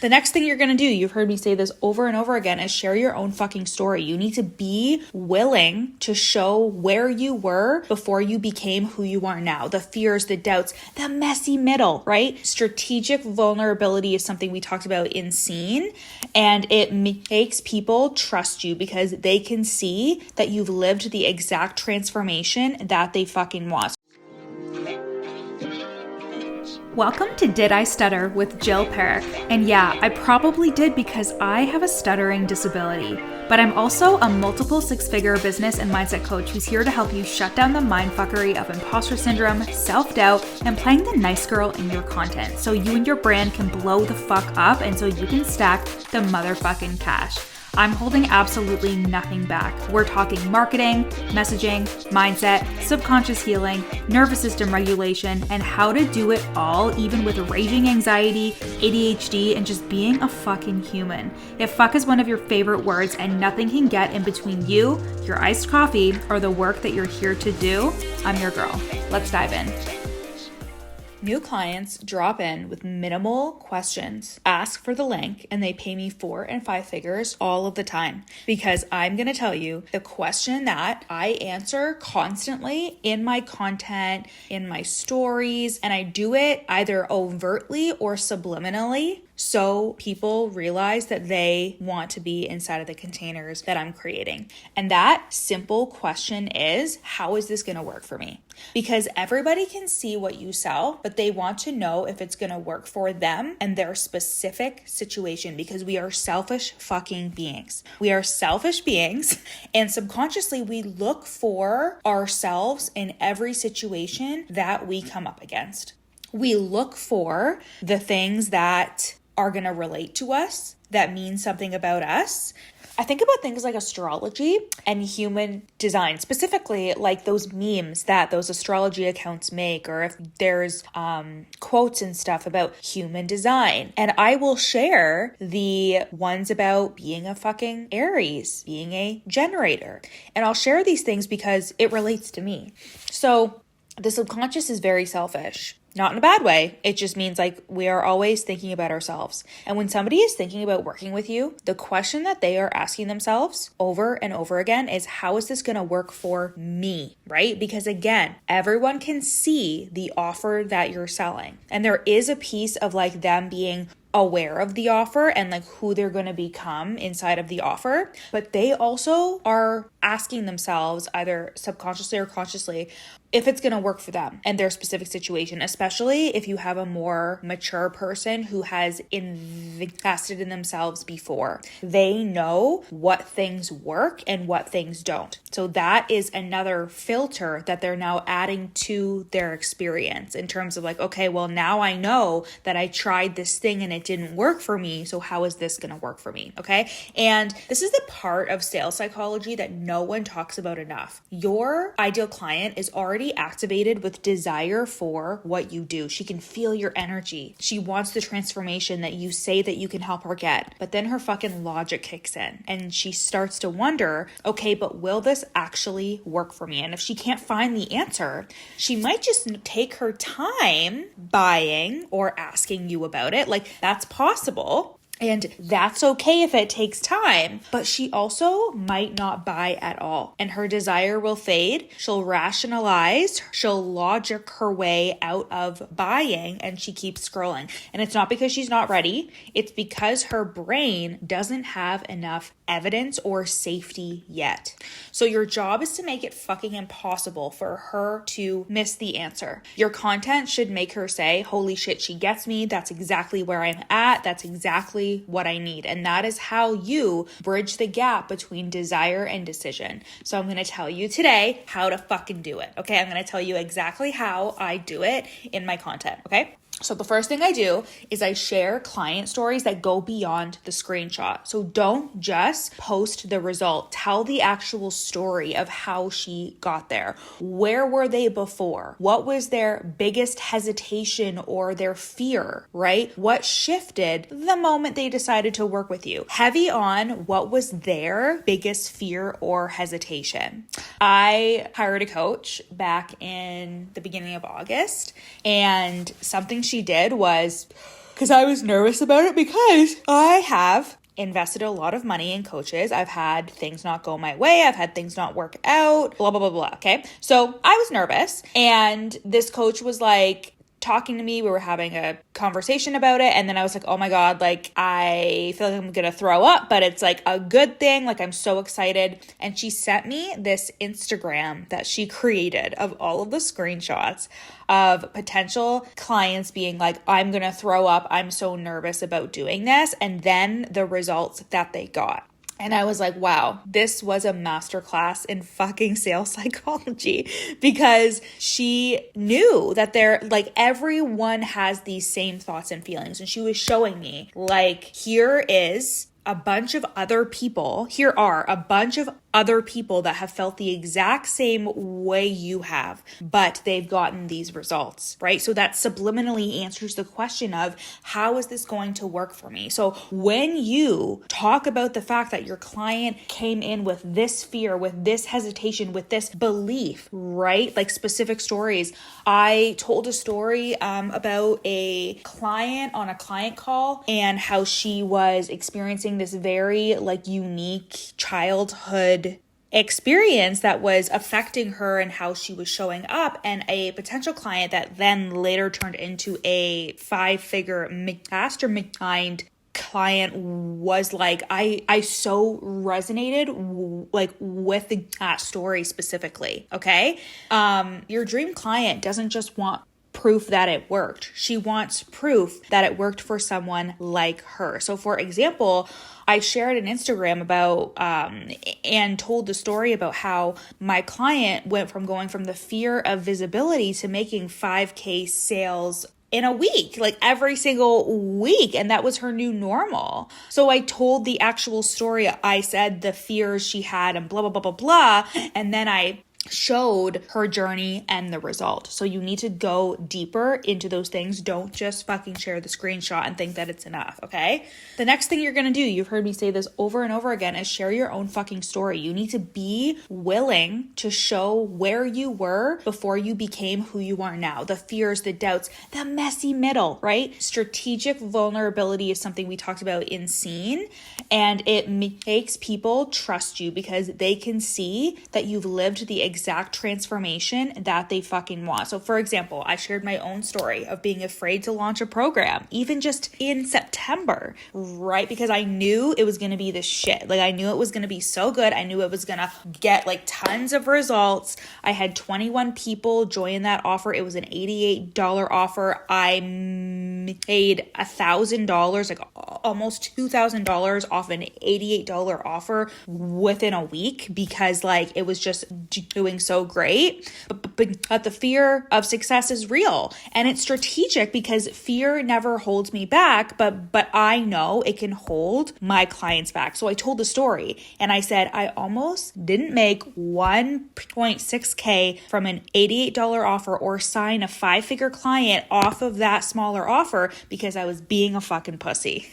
The next thing you're going to do, you've heard me say this over and over again, is share your own fucking story. You need to be willing to show where you were before you became who you are now. The fears, the doubts, the messy middle, right? Strategic vulnerability is something we talked about in Scene, and it makes people trust you because they can see that you've lived the exact transformation that they fucking want. Welcome to Did I Stutter with Jill Perick. And yeah, I probably did because I have a stuttering disability. But I'm also a multiple six-figure business and mindset coach who's here to help you shut down the mindfuckery of imposter syndrome, self-doubt, and playing the nice girl in your content so you and your brand can blow the fuck up and so you can stack the motherfucking cash. I'm holding absolutely nothing back. We're talking marketing, messaging, mindset, subconscious healing, nervous system regulation, and how to do it all even with raging anxiety, ADHD, and just being a fucking human. If fuck is one of your favorite words and nothing can get in between you, your iced coffee, or the work that you're here to do, I'm your girl. Let's dive in. New clients drop in with minimal questions, ask for the link, and they pay me 4 and 5 figures all of the time. Because I'm going to tell you the question that I answer constantly in my content, in my stories, and I do it either overtly or subliminally. So people realize that they want to be inside of the containers that I'm creating. And that simple question is, how is this going to work for me? Because everybody can see what you sell, but they want to know if it's going to work for them and their specific situation, because we are selfish fucking beings. We are selfish beings, and subconsciously we look for ourselves in every situation that we come up against. We look for the things that are going to relate to us, that mean something about us. I think about things like astrology and human design, specifically like those memes that those astrology accounts make, or if there's quotes and stuff about human design. And I will share the ones about being a fucking Aries, being a generator. And I'll share these things because it relates to me. So the subconscious is very selfish. Not in a bad way. It just means like we are always thinking about ourselves. And when somebody is thinking about working with you, the question that they are asking themselves over and over again is, how is this going to work for me, right? Because again, everyone can see the offer that you're selling. And there is a piece of like them being aware of the offer and like who they're going to become inside of the offer. But they also are asking themselves, either subconsciously or consciously, if it's going to work for them and their specific situation, especially if you have a more mature person who has invested in themselves before. They know what things work and what things don't. So that is another filter that they're now adding to their experience in terms of like, okay, well, now I know that I tried this thing and it didn't work for me. So how is this going to work for me? Okay. And this is the part of sales psychology that no one talks about enough. Your ideal client is already activated with desire for what you do. She can feel your energy. She wants the transformation that you say that you can help her get. But then her fucking logic kicks in and she starts to wonder, okay, but will this actually work for me? And if she can't find the answer, she might just take her time buying or asking you about it. Like, that's possible. And that's okay if it takes time, but she also might not buy at all. And her desire will fade. She'll rationalize, she'll logic her way out of buying, and she keeps scrolling. And it's not because she's not ready. It's because her brain doesn't have enough evidence or safety yet. So your job is to make it fucking impossible for her to miss the answer. Your content should make her say, holy shit, she gets me. That's exactly where I'm at. That's exactly what I need. And that is how you bridge the gap between desire and decision. So I'm going to tell you today how to fucking do it. Okay. I'm going to tell you exactly how I do it in my content. Okay. So the first thing I do is I share client stories that go beyond the screenshot. So don't just post the result. Tell the actual story of how she got there. Where were they before? What was their biggest hesitation or their fear, right? What shifted the moment they decided to work with you? Heavy on what was their biggest fear or hesitation. I hired a coach back in the beginning of August, and something she did was because I was nervous about it because I have invested a lot of money in coaches. I've had things not go my way. I've had things not work out, blah, blah, blah, blah. Okay. So I was nervous, and this coach was like, talking to me. We were having a conversation about it. And then I was like, oh my God, like I feel like I'm going to throw up, but it's like a good thing. Like I'm so excited. And she sent me this Instagram that she created of all of the screenshots of potential clients being like, I'm going to throw up. I'm so nervous about doing this. And then the results that they got. And I was like, wow, this was a masterclass in fucking sales psychology, because she knew that everyone has these same thoughts and feelings. And she was showing me like, here are a bunch of other people that have felt the exact same way you have, but they've gotten these results, right? So that subliminally answers the question of, how is this going to work for me? So when you talk about the fact that your client came in with this fear, with this hesitation, with this belief, right? Like specific stories. I told a story about a client on a client call and how she was experiencing this very like unique childhood experience that was affecting her and how she was showing up, and a potential client that then later turned into a 5-figure mastermind client was like, I so resonated with that story specifically. Okay. Your dream client doesn't just want proof that it worked. She wants proof that it worked for someone like her. So for example, I shared an Instagram about and told the story about how my client went from going from the fear of visibility to making 5K sales in a week, like every single week. And that was her new normal. So I told the actual story. I said the fears she had and blah, blah, blah, blah, blah. And then I showed her journey and the result. So you need to go deeper into those things. Don't just fucking share the screenshot and think that it's enough, okay? The next thing you're going to do, you've heard me say this over and over again, is share your own fucking story. You need to be willing to show where you were before you became who you are now. The fears, the doubts, the messy middle, right? Strategic vulnerability is something we talked about in Scene, and it makes people trust you because they can see that you've lived the exact transformation that they fucking want. So for example, I shared my own story of being afraid to launch a program, even just in September, right? Because I knew it was going to be the shit. Like I knew it was going to be so good. I knew it was going to get like tons of results. I had 21 people join that offer. It was an $88 offer. I made $1,000, like almost $2,000 off an $88 offer within a week, because like it was just doing so great. But the fear of success is real, and it's strategic because fear never holds me back, but I know it can hold my clients back. So I told the story and I said, I almost didn't make 1.6K from an $88 offer or sign a 5-figure client off of that smaller offer because I was being a fucking pussy.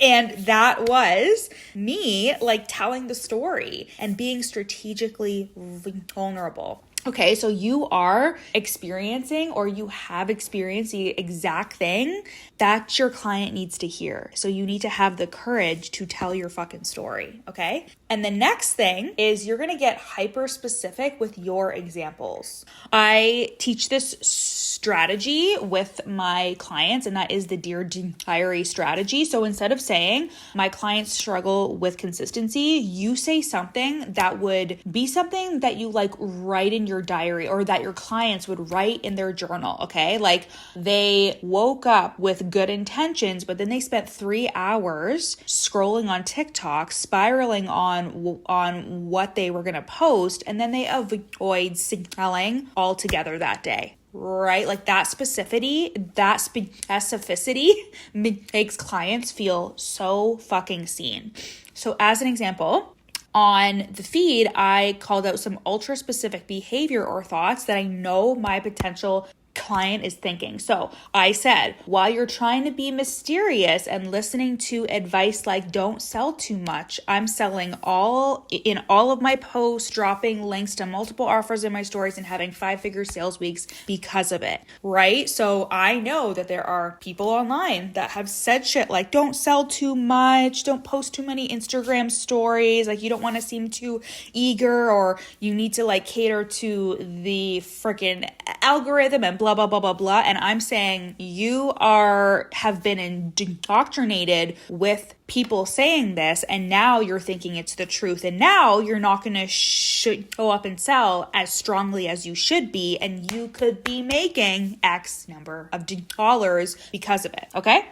And that was me like telling the story and being strategically vulnerable. Okay, so you are experiencing, or you have experienced the exact thing that your client needs to hear. So you need to have the courage to tell your fucking story, okay? And the next thing is you're going to get hyper specific with your examples. I teach this strategy with my clients, and that is the Dear Diary strategy. So instead of saying my clients struggle with consistency, you say something that would be something that you like write in your diary, or that your clients would write in their journal, okay? Like they woke up with good intentions, but then they spent 3 hours scrolling on TikTok, spiraling on what they were going to post, and then they avoid selling altogether that day. Right? Like that specificity makes clients feel so fucking seen. So as an example, on the feed, I called out some ultra specific behavior or thoughts that I know my potential client is thinking. So I said, while you're trying to be mysterious and listening to advice like don't sell too much, I'm selling all of my posts, dropping links to multiple offers in my stories and having 5-figure sales weeks because of it, right? So I know that there are people online that have said shit like don't sell too much, don't post too many Instagram stories, like you don't want to seem too eager, or you need to like cater to the freaking algorithm and blah, blah, blah, blah, blah. And I'm saying you have been indoctrinated with people saying this, and now you're thinking it's the truth, and now you're not going to show up and sell as strongly as you should be, and you could be making X number of dollars because of it, okay?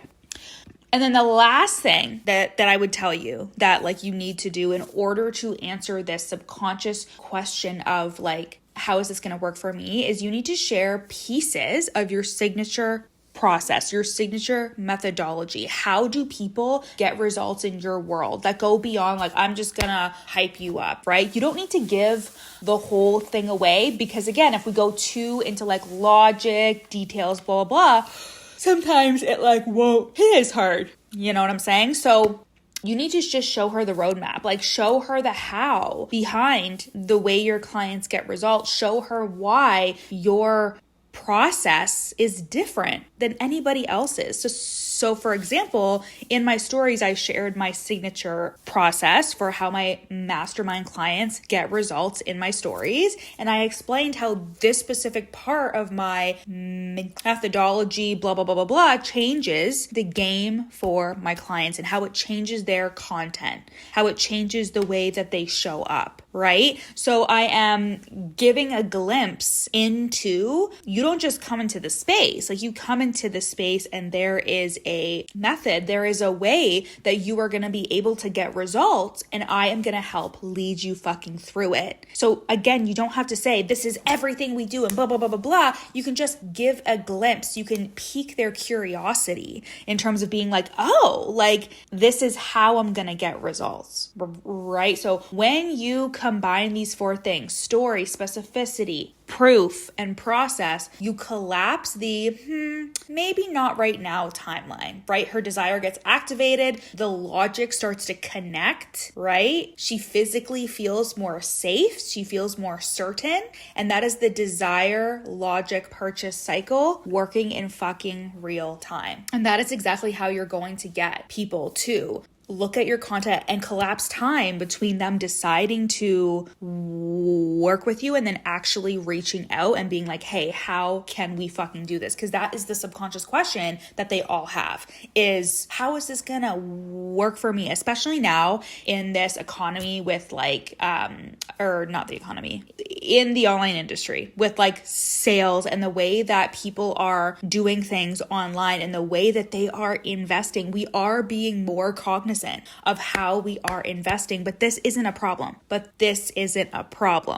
And then the last thing that I would tell you that like you need to do in order to answer this subconscious question of like, how is this going to work for me, is you need to share pieces of your signature process, your signature methodology. How do people get results in your world that go beyond like, I'm just gonna hype you up, right? You don't need to give the whole thing away, because again, if we go too into like logic, details, blah, blah, blah, sometimes it is hard. You know what I'm saying? So you need to just show her the roadmap, like show her the how behind the way your clients get results, show her why your process is different than anybody else's. So for example, in my stories, I shared my signature process for how my mastermind clients get results in my stories. And I explained how this specific part of my methodology, blah, blah, blah, blah, blah, changes the game for my clients and how it changes their content, how it changes the way that they show up, right? So I am giving a glimpse into, you don't just come into the space, like you come into the space and there is a method, there is a way that you are going to be able to get results, and I am going to help lead you fucking through it. So again, you don't have to say this is everything we do and blah, blah, blah, blah, blah. You can just give a glimpse. You can pique their curiosity in terms of being like, oh, like this is how I'm going to get results, right? So when you combine these 4 things, story, specificity, proof, and process, you collapse the maybe not right now timeline, right? Her desire gets activated, the logic starts to connect, right? She physically feels more safe, she feels more certain, and that is the desire logic purchase cycle working in fucking real time. And that is exactly how you're going to get people to look at your content and collapse time between them deciding to work with you and then actually reaching out and being like, hey, how can we fucking do this? Because that is the subconscious question that they all have, is how is this gonna work for me? Especially now in this economy with like, or not the economy, in the online industry with like sales and the way that people are doing things online and the way that they are investing. We are being more cognizant of how we are investing, but this isn't a problem.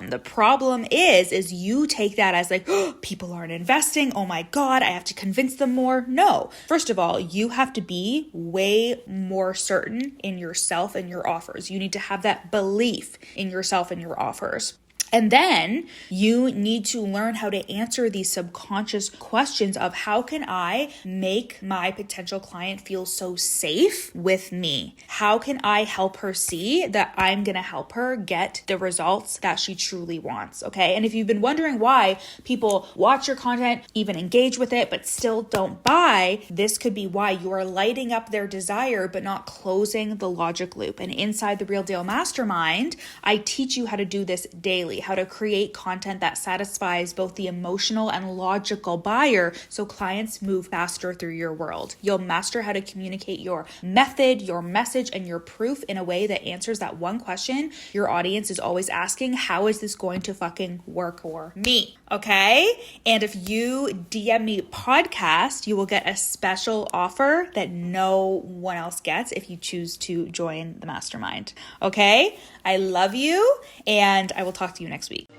The problem is you take that as like, oh, people aren't investing. Oh my God, I have to convince them more. No, first of all, you have to be way more certain in yourself and your offers. You need to have that belief in yourself and your offers. And then you need to learn how to answer these subconscious questions of how can I make my potential client feel so safe with me? How can I help her see that I'm going to help her get the results that she truly wants? Okay. And if you've been wondering why people watch your content, even engage with it, but still don't buy, this could be why you are lighting up their desire, but not closing the logic loop. And inside the Real Deal Mastermind, I teach you how to do this daily, how to create content that satisfies both the emotional and logical buyer so clients move faster through your world. You'll master how to communicate your method, your message, and your proof in a way that answers that one question your audience is always asking: how is this going to fucking work for me? Okay? And if you DM me podcast, you will get a special offer that no one else gets if you choose to join the mastermind. Okay? I love you, and I will talk to you next week.